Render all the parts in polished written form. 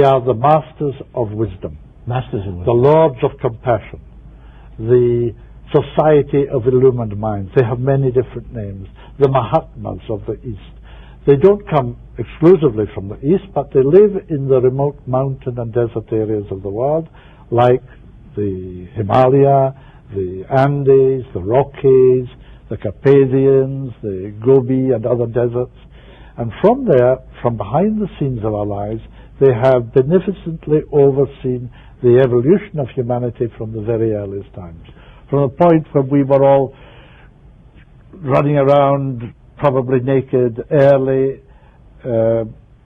are the masters of wisdom, Masters of the wisdom. lords of compassion, the society of illumined minds. They have many different names. The Mahatmas of the East. They don't come exclusively from the East, but they live in the remote mountain and desert areas of the world, like the Himalaya, the Andes, the Rockies, the Carpathians, the Gobi and other deserts. And from there, from behind the scenes of our lives, they have beneficently overseen the evolution of humanity from the very earliest times. From the point when we were all running around, probably naked, early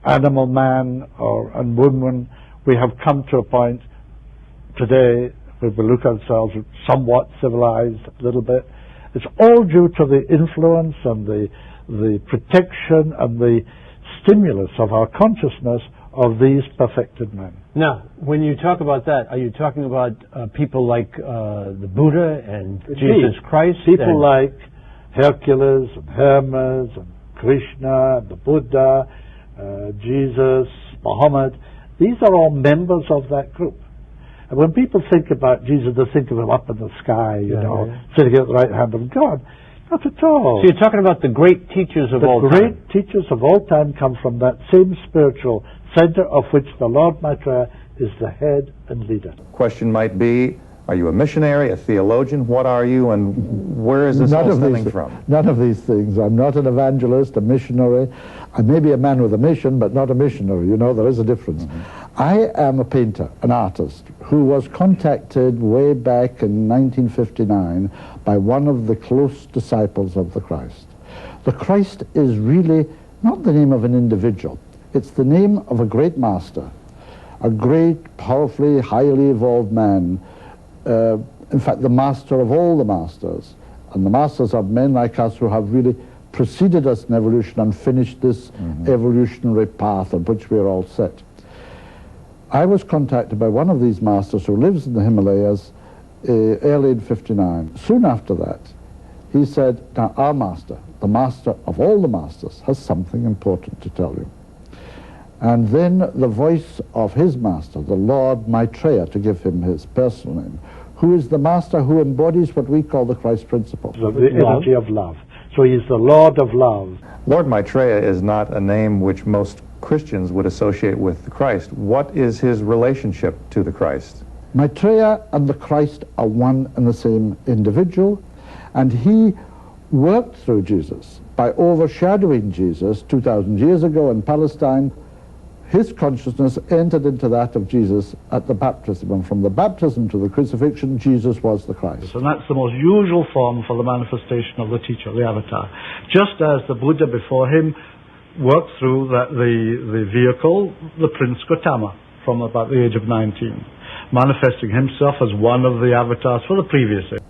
animal man and woman, we have come to a point today where we look at ourselves somewhat civilized a little bit. It's all due to the influence and the protection and the stimulus of our consciousness of these perfected men. Now, when you talk about that, are you talking about people like the Buddha and Jesus Christ? People like Hercules and Hermes and Krishna and the Buddha, Jesus, Muhammad. These are all members of that group. And when people think about Jesus, they think of him up in the sky, sitting at the right hand of God. Not at all. So you're talking about the great teachers of all time. The great teachers of all time come from that same spiritual center of which the Lord Maitreya is the head and leader. Question might be, are you a missionary, a theologian? What are you, and where is this all stemming from? None of these things. I'm not an evangelist, a missionary. I may be a man with a mission, but not a missionary. You know, there is a difference. I am a painter, an artist, who was contacted way back in 1959 by one of the close disciples of the Christ. The Christ is really not the name of an individual. It's the name of a great master, a great, powerfully, highly evolved man. In fact, the master of all the masters, and the masters of men like us who have really preceded us in evolution and finished this evolutionary path on which we are all set. I was contacted by one of these masters who lives in the Himalayas early in '59. Soon after that, he said, now our master, the master of all the masters, has something important to tell you. And then the voice of his master, the Lord Maitreya, to give him his personal name, who is the master who embodies what we call the Christ principle. The energy of love. So he's the Lord of love. Lord Maitreya is not a name which most Christians would associate with the Christ. What is his relationship to the Christ? Maitreya and the Christ are one and the same individual, and he worked through Jesus by overshadowing Jesus 2,000 years ago in Palestine. His consciousness entered into that of Jesus at the baptism, and from the baptism to the crucifixion, Jesus was the Christ. And that's the most usual form for the manifestation of the teacher, the avatar. Just as the Buddha before him worked through the vehicle, the Prince Gautama, from about the age of 19, manifesting himself as one of the avatars for the previous age.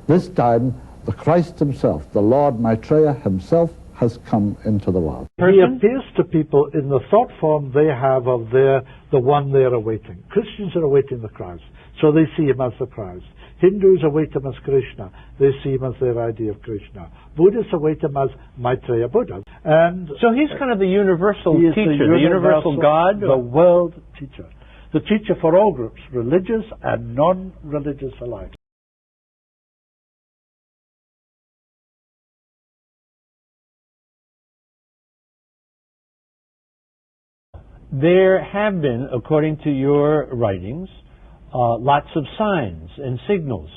This time, the Christ himself, the Lord Maitreya himself, has come into the world. He appears to people in the thought form they have of the one they are awaiting. Christians are awaiting the Christ, so they see him as the Christ. Hindus await him as Krishna, they see him as their idea of Krishna. Buddhists await him as Maitreya Buddha. And so he's kind of the universal he is teacher, the universal God? The world teacher. The teacher for all groups, religious and non-religious alike. There have been, according to your writings, lots of signs and signals,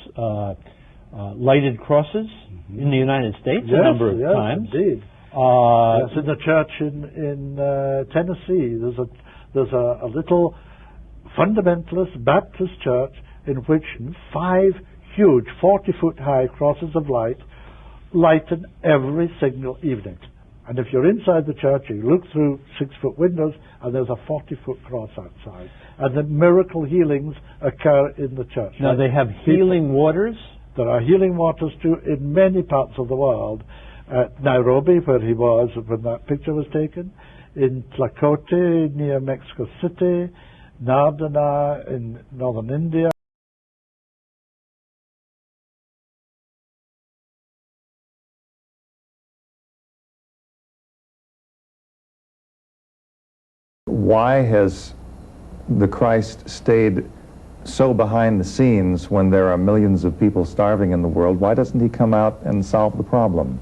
lighted crosses in the United States a number of times. Indeed. Yes, in the church in Tennessee, there's a little fundamentalist Baptist church in which 5 huge 40-foot high crosses of light lighten every single evening. And if you're inside the church, you look through 6-foot windows, and there's a 40-foot cross outside. And the miracle healings occur in the church. Now, they have healing waters? There are healing waters, too, in many parts of the world. At Nairobi, where he was when that picture was taken, in Tlakote, near Mexico City, Nardana in northern India. Why has the Christ stayed so behind the scenes when there are millions of people starving in the world? Why doesn't he come out and solve the problem?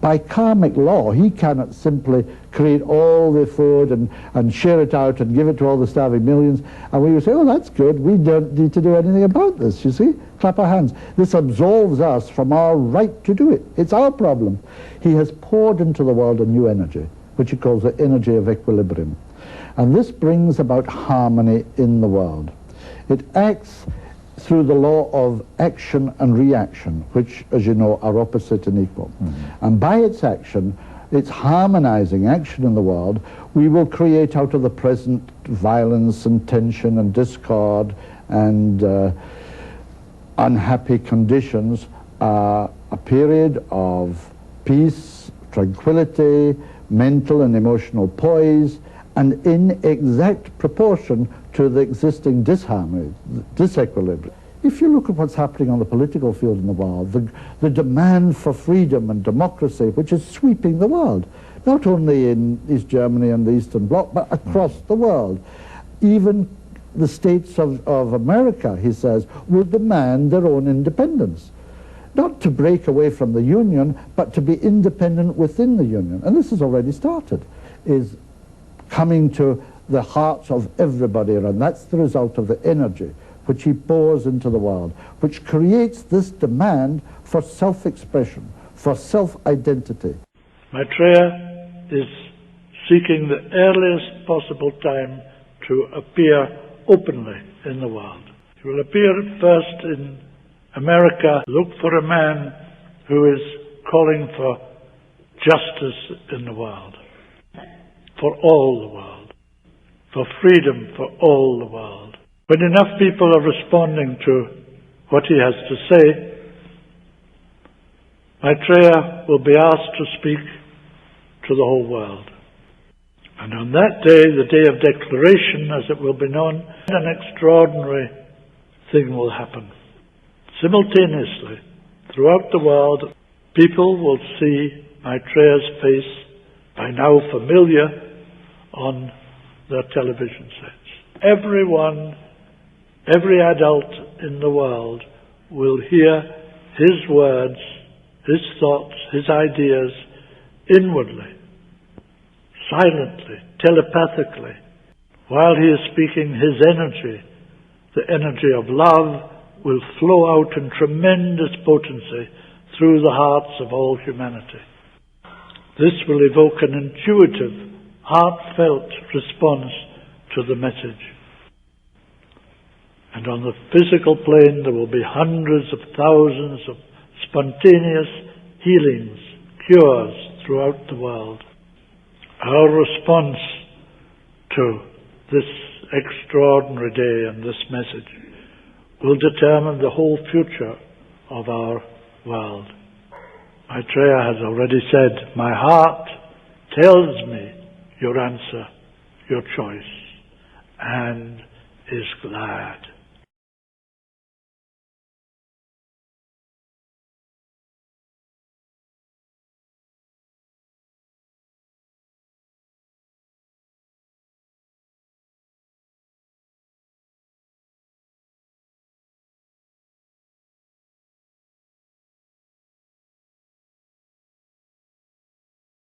By karmic law, he cannot simply create all the food and share it out and give it to all the starving millions. And we would say, oh, that's good. We don't need to do anything about this, you see? Clap our hands. This absolves us from our right to do it. It's our problem. He has poured into the world a new energy, which he calls the energy of equilibrium. And this brings about harmony in the world. It acts through the law of action and reaction, which, as you know, are opposite and equal. And by its action, its harmonizing action in the world, we will create out of the present violence and tension and discord and unhappy conditions a period of peace, tranquility, mental and emotional poise, and in exact proportion to the existing disharmony, disequilibrium. If you look at what's happening on the political field in the world, the demand for freedom and democracy, which is sweeping the world, not only in East Germany and the Eastern Bloc, but across the world. Even the states of America, he says, will demand their own independence. Not to break away from the Union, but to be independent within the Union. And this has already started, is coming to the hearts of everybody, and that's the result of the energy which he pours into the world, which creates this demand for self-expression, for self-identity. Maitreya is seeking the earliest possible time to appear openly in the world. He will appear first in America. Look for a man who is calling for justice in the world, for all the world, for freedom for all the world. When enough people are responding to what he has to say, Maitreya will be asked to speak to the whole world. And on that day, the day of declaration, as it will be known, an extraordinary thing will happen. Simultaneously, throughout the world, people will see Maitreya's face, by now familiar, on their television sets. Everyone, every adult in the world will hear his words, his thoughts, his ideas inwardly, silently, telepathically. While he is speaking, his energy, the energy of love, will flow out in tremendous potency through the hearts of all humanity. This will evoke an intuitive, heartfelt response to the message. And on the physical plane, there will be hundreds of thousands of spontaneous healings, cures throughout the world. Our response to this extraordinary day and this message will determine the whole future of our world. Maitreya has already said, "My heart tells me your answer, your choice, and is glad."